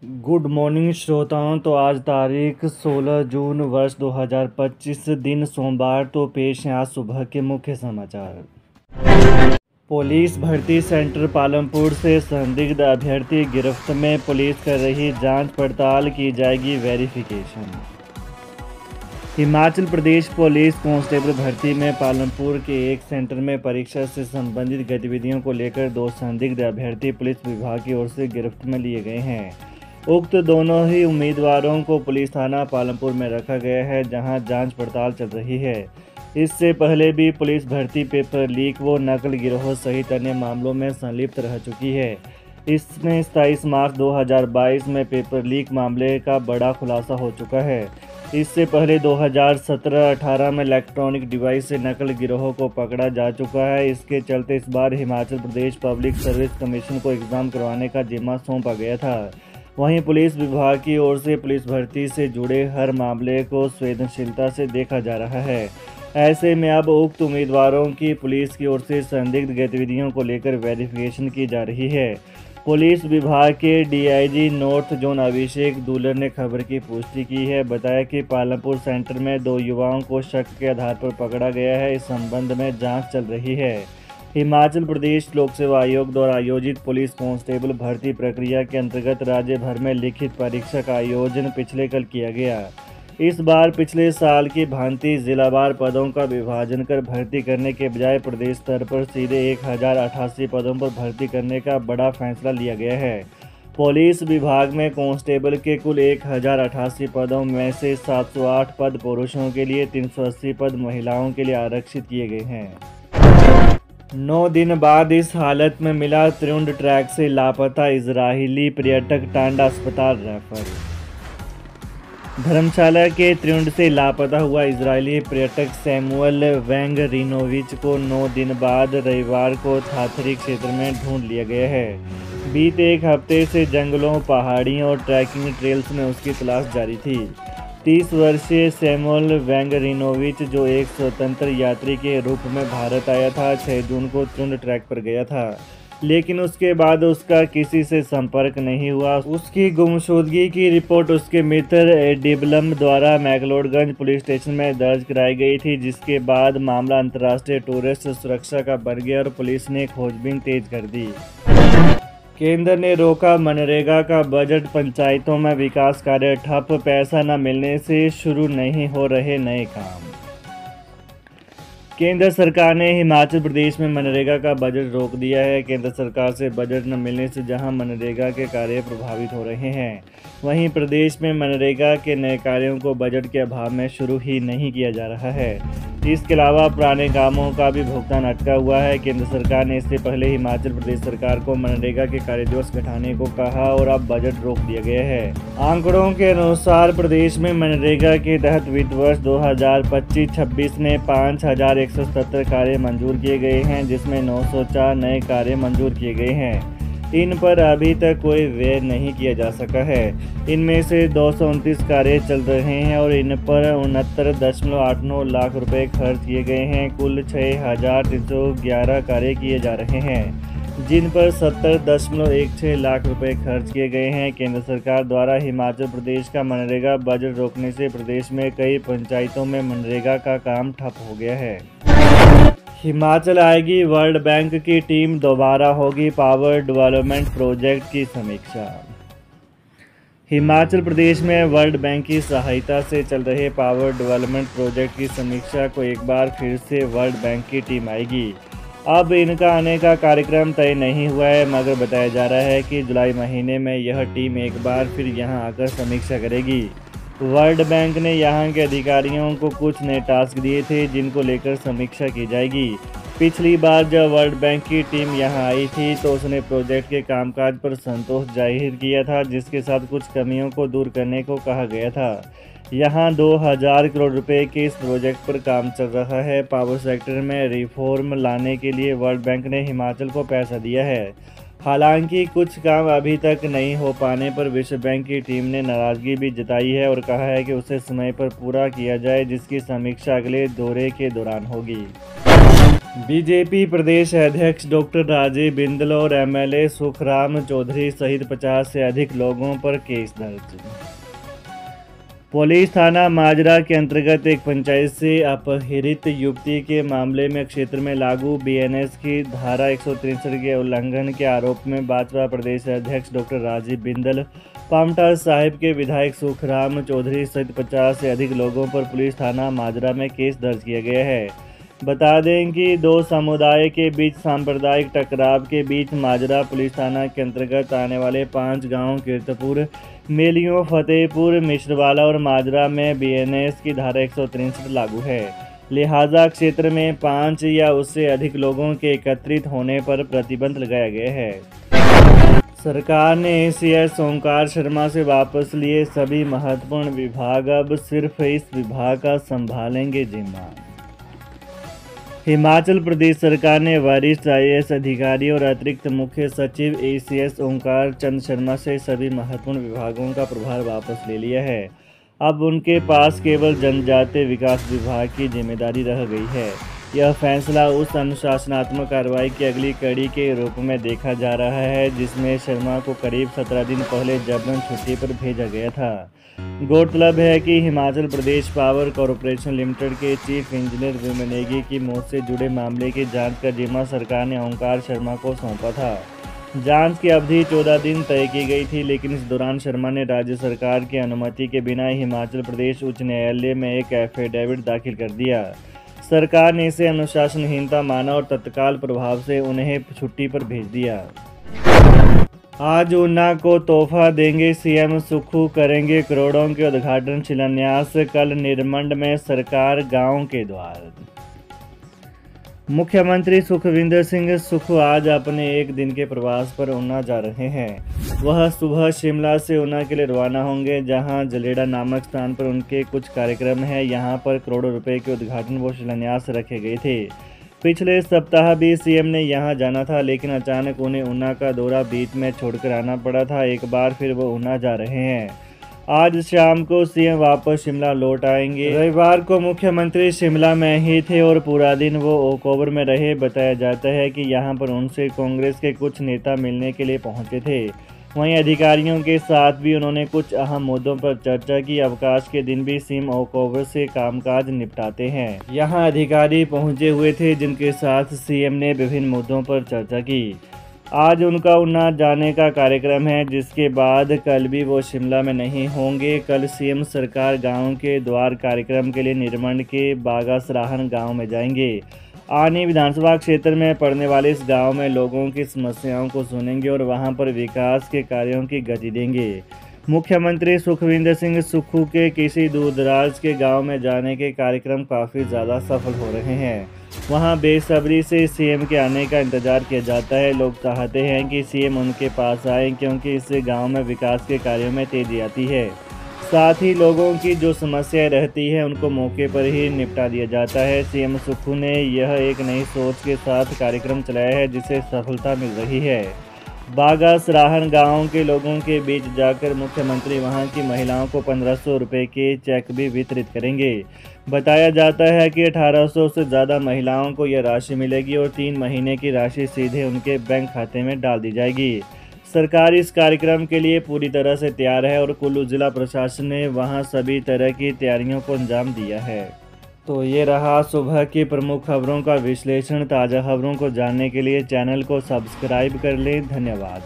Good morning श्रोताओं। तो आज तारीख 16 जून वर्ष 2025 दिन सोमवार। तो पेश हैं आज सुबह के मुख्य समाचार। पुलिस भर्ती सेंटर पालमपुर से संदिग्ध अभ्यर्थी गिरफ्त में, पुलिस कर रही जांच पड़ताल, की जाएगी verification. Himachal Pradesh police constable भर्ती में पालमपुर के एक सेंटर में परीक्षा से संबंधित गतिविधियों को लेकर दो संदिग्ध अभ्यर्थी पुलिस विभाग की ओर से गिरफ्त में लिए गए हैं। उक्त दोनों ही उम्मीदवारों को पुलिस थाना पालमपुर में रखा गया है, जहां जांच पड़ताल चल रही है। इससे पहले भी पुलिस भर्ती पेपर लीक व नकल गिरोह सहित अन्य मामलों में संलिप्त रह चुकी है। इसमें 27 मार्च 2022 में पेपर लीक मामले का बड़ा खुलासा हो चुका है। इससे पहले 2017-18 में इलेक्ट्रॉनिक डिवाइस से नकल गिरोह को पकड़ा जा चुका है। इसके चलते इस बार Himachal Pradesh public service commission को एग्ज़ाम करवाने का जिम्मा सौंपा गया था। वहीं पुलिस विभाग की ओर से पुलिस भर्ती से जुड़े हर मामले को संवेदनशीलता से देखा जा रहा है। ऐसे में अब उक्त उम्मीदवारों की पुलिस की ओर से संदिग्ध गतिविधियों को लेकर वेरिफिकेशन की जा रही है। पुलिस विभाग के डीआईजी नॉर्थ जोन अभिषेक दुलर ने खबर की पुष्टि की है। बताया कि पालमपुर सेंटर में दो युवाओं को शक के आधार पर पकड़ा गया है। इस संबंध में जांच चल रही है। हिमाचल प्रदेश लोक सेवा आयोग द्वारा आयोजित पुलिस कांस्टेबल भर्ती प्रक्रिया के अंतर्गत राज्य भर में लिखित परीक्षा का आयोजन पिछले कल किया गया। इस बार पिछले साल की भांति जिलावार पदों का विभाजन कर भर्ती करने के बजाय प्रदेश स्तर पर सीधे 1088 पदों पर भर्ती करने का बड़ा फैसला लिया गया है। पुलिस विभाग में कांस्टेबल के कुल 1088 पदों में से 708 पद पुरुषों के लिए, 380 पद महिलाओं के लिए आरक्षित किए गए हैं। 9 दिन बाद इस हालत में मिला त्रिउंड ट्रैक से लापता इजरायली पर्यटक, टांडा अस्पताल रेफर। धर्मशाला के त्रिउंड से लापता हुआ इजरायली पर्यटक सैमुअल वेंगरिनोविच को 9 दिन बाद रविवार को थाथरी क्षेत्र में ढूंढ लिया गया है। बीते एक हफ्ते से जंगलों, पहाड़ियों और ट्रैकिंग ट्रेल्स में उसकी तलाश जारी थी। 30 वर्षीय सैमुअल वेंगरिनोविच, जो एक स्वतंत्र यात्री के रूप में भारत आया था, 6 जून को त्रिउंड ट्रैक पर गया था, लेकिन उसके बाद उसका किसी से संपर्क नहीं हुआ। उसकी गुमशुदगी की रिपोर्ट उसके मित्र एडिबलम द्वारा मैक्लोडगंज पुलिस स्टेशन में दर्ज कराई गई थी, जिसके बाद मामला अंतर्राष्ट्रीय टूरिस्ट सुरक्षा का बन गया और पुलिस ने खोजबीन तेज कर दी। केंद्र ने रोका मनरेगा का बजट, पंचायतों में विकास कार्य ठप, पैसा न मिलने से शुरू नहीं हो रहे नए काम। केंद्र सरकार ने हिमाचल प्रदेश में मनरेगा का बजट रोक दिया है। केंद्र सरकार से बजट न मिलने से जहां मनरेगा के कार्य प्रभावित हो रहे हैं, वहीं प्रदेश में मनरेगा के नए कार्यों को बजट के अभाव में शुरू ही नहीं किया जा रहा है। इसके अलावा पुराने कामों का भी भुगतान अटका हुआ है। केंद्र सरकार ने इससे पहले हिमाचल प्रदेश सरकार को मनरेगा के कार्य दिवस घटाने को कहा और अब बजट रोक दिया गया है। आंकड़ों के अनुसार प्रदेश में मनरेगा के तहत वित्त वर्ष 2025-26 में 5177 कार्य मंजूर किए गए हैं, जिसमें 904 नए कार्य मंजूर किए गए हैं। इन पर अभी तक कोई व्यय नहीं किया जा सका है। इनमें से 229 कार्य चल रहे हैं और इन पर 69.89 लाख रुपए खर्च किए गए हैं। कुल 6311 कार्य किए जा रहे हैं, जिन पर 70.16 लाख रुपए खर्च किए गए हैं। केंद्र सरकार द्वारा हिमाचल प्रदेश का मनरेगा बजट रोकने से प्रदेश में कई पंचायतों में मनरेगा का काम ठप हो गया है। हिमाचल आएगी वर्ल्ड बैंक की टीम, दोबारा होगी पावर डेवलपमेंट प्रोजेक्ट की समीक्षा। हिमाचल प्रदेश में वर्ल्ड बैंक की सहायता से चल रहे पावर डेवलपमेंट प्रोजेक्ट की समीक्षा को एक बार फिर से वर्ल्ड बैंक की टीम आएगी। अब इनका आने का कार्यक्रम तय नहीं हुआ है, मगर बताया जा रहा है कि जुलाई महीने में यह टीम एक बार फिर यहां आकर समीक्षा करेगी। वर्ल्ड बैंक ने यहां के अधिकारियों को कुछ नए टास्क दिए थे, जिनको लेकर समीक्षा की जाएगी। पिछली बार जब वर्ल्ड बैंक की टीम यहां आई थी तो उसने प्रोजेक्ट के कामकाज पर संतोष जाहिर किया था, जिसके साथ कुछ कमियों को दूर करने को कहा गया था। यहां 2000 करोड़ रुपए के इस प्रोजेक्ट पर काम चल रहा है। पावर सेक्टर में रिफॉर्म लाने के लिए वर्ल्ड बैंक ने हिमाचल को पैसा दिया है। हालांकि कुछ काम अभी तक नहीं हो पाने पर विश्व बैंक की टीम ने नाराजगी भी जताई है और कहा है कि उसे समय पर पूरा किया जाए, जिसकी समीक्षा अगले दौरे के दौरान होगी। बीजेपी प्रदेश अध्यक्ष डॉक्टर राजीव बिंदल और एमएलए सुखराम चौधरी सहित 50 से अधिक लोगों पर केस दर्ज। पुलिस थाना माजरा के अंतर्गत एक पंचायत से अपहृत युवती के मामले में क्षेत्र में लागू बीएनएस की धारा 163 के उल्लंघन के आरोप में भाजपा प्रदेश अध्यक्ष डॉक्टर राजीव बिंदल, पांवटा साहिब के विधायक सुखराम चौधरी सहित 50 से अधिक लोगों पर पुलिस थाना माजरा में केस दर्ज किया गया है। बता दें कि दो समुदाय के बीच सांप्रदायिक टकराव के बीच माजरा पुलिस थाना के अंतर्गत आने वाले 5 गांव कीर्तपुर, मेलियों, फतेहपुर, मिश्रवाला और माजरा में बीएनएस की धारा 163 लागू है। लिहाजा क्षेत्र में 5 या उससे अधिक लोगों के एकत्रित होने पर प्रतिबंध लगाया गया है। सरकार ने एसीएस ओंकार शर्मा से वापस लिए सभी महत्वपूर्ण विभाग, अब सिर्फ इस विभाग का संभालेंगे जिम्मा। हिमाचल प्रदेश सरकार ने वरिष्ठ आईएएस अधिकारी और अतिरिक्त मुख्य सचिव एसीएस ओंकार चंद शर्मा से सभी महत्वपूर्ण विभागों का प्रभार वापस ले लिया है। अब उनके पास केवल जनजातीय विकास विभाग की जिम्मेदारी रह गई है। यह फैसला उस अनुशासनात्मक कार्रवाई की अगली कड़ी के रूप में देखा जा रहा है जिसमें शर्मा को करीब 17 दिन पहले जबरन छुट्टी पर भेजा गया था। गौरतलब है कि Himachal Pradesh power corporation limited के चीफ इंजीनियर विमल नेगी की मौत से जुड़े मामले की जांच का जिम्मा सरकार ने ओंकार शर्मा को सौंपा था। जांच की अवधि 14 दिन तय की गई थी, लेकिन इस दौरान शर्मा ने राज्य सरकार की अनुमति के बिना हिमाचल प्रदेश उच्च न्यायालय में एक एफिडेविट दाखिल कर दिया। सरकार ने इसे अनुशासनहीनता माना और तत्काल प्रभाव से उन्हें छुट्टी पर भेज दिया। आज ऊना को तोहफा देंगे सीएम सुक्खू, करेंगे करोड़ों के उद्घाटन शिलान्यास, कल निरमंड में सरकार गांव के द्वार। मुख्यमंत्री सुखविंदर सिंह सुक्खू आज अपने एक दिन के प्रवास पर ऊना जा रहे हैं। वह सुबह शिमला से ऊना के लिए रवाना होंगे, जहां जलेड़ा नामक स्थान पर उनके कुछ कार्यक्रम हैं। यहां पर करोड़ों रुपए के उद्घाटन व शिलान्यास रखे गए थे। पिछले सप्ताह भी सीएम ने यहां जाना था, लेकिन अचानक उन्हें ऊना का दौरा बीच में छोड़कर आना पड़ा था। एक बार फिर वो ऊना जा रहे हैं। आज शाम को सीएम वापस शिमला लौट आएंगे। रविवार को मुख्यमंत्री शिमला में ही थे और पूरा दिन वो ओकओवर में रहे। बताया जाता है कि यहां पर उनसे कांग्रेस के कुछ नेता मिलने के लिए पहुंचे थे। वहीं अधिकारियों के साथ भी उन्होंने कुछ अहम मुद्दों पर चर्चा की। अवकाश के दिन भी सीएम ओकओवर से कामकाज निपटाते हैं। यहां अधिकारी पहुंचे हुए थे जिनके साथ सीएम ने विभिन्न मुद्दों पर चर्चा की। आज उनका ऊना जाने का कार्यक्रम है, जिसके बाद कल भी वो शिमला में नहीं होंगे। कल सीएम सरकार गांव के द्वार कार्यक्रम के लिए निरमंड के बागासराहन गांव में जाएंगे। आनी विधानसभा क्षेत्र में पड़ने वाले इस गांव में लोगों की समस्याओं को सुनेंगे और वहां पर विकास के कार्यों की गति देंगे। मुख्यमंत्री सुखविंदर सिंह सुक्खू के किसी दूरदराज के गांव में जाने के कार्यक्रम काफ़ी ज़्यादा सफल हो रहे हैं। वहां बेसब्री से सीएम के आने का इंतजार किया जाता है। लोग चाहते हैं कि सीएम उनके पास आए, क्योंकि इससे गांव में विकास के कार्यों में तेजी आती है। साथ ही लोगों की जो समस्याएं रहती है उनको मौके पर ही निपटा दिया जाता है। सीएम सुक्खू ने यह एक नई सोच के साथ कार्यक्रम चलाया है, जिसे सफलता मिल रही है। बागासराहन गांव के लोगों के बीच जाकर मुख्यमंत्री वहां की महिलाओं को 1500 रुपये के चेक भी वितरित करेंगे। बताया जाता है कि 1800 से ज़्यादा महिलाओं को यह राशि मिलेगी और 3 महीने की राशि सीधे उनके बैंक खाते में डाल दी जाएगी। सरकार इस कार्यक्रम के लिए पूरी तरह से तैयार है और कुल्लू जिला प्रशासन ने वहां सभी तरह की तैयारियों को अंजाम दिया है। तो ये रहा सुबह की प्रमुख खबरों का विश्लेषण। ताज़ा खबरों को जानने के लिए चैनल को सब्सक्राइब कर लें। धन्यवाद।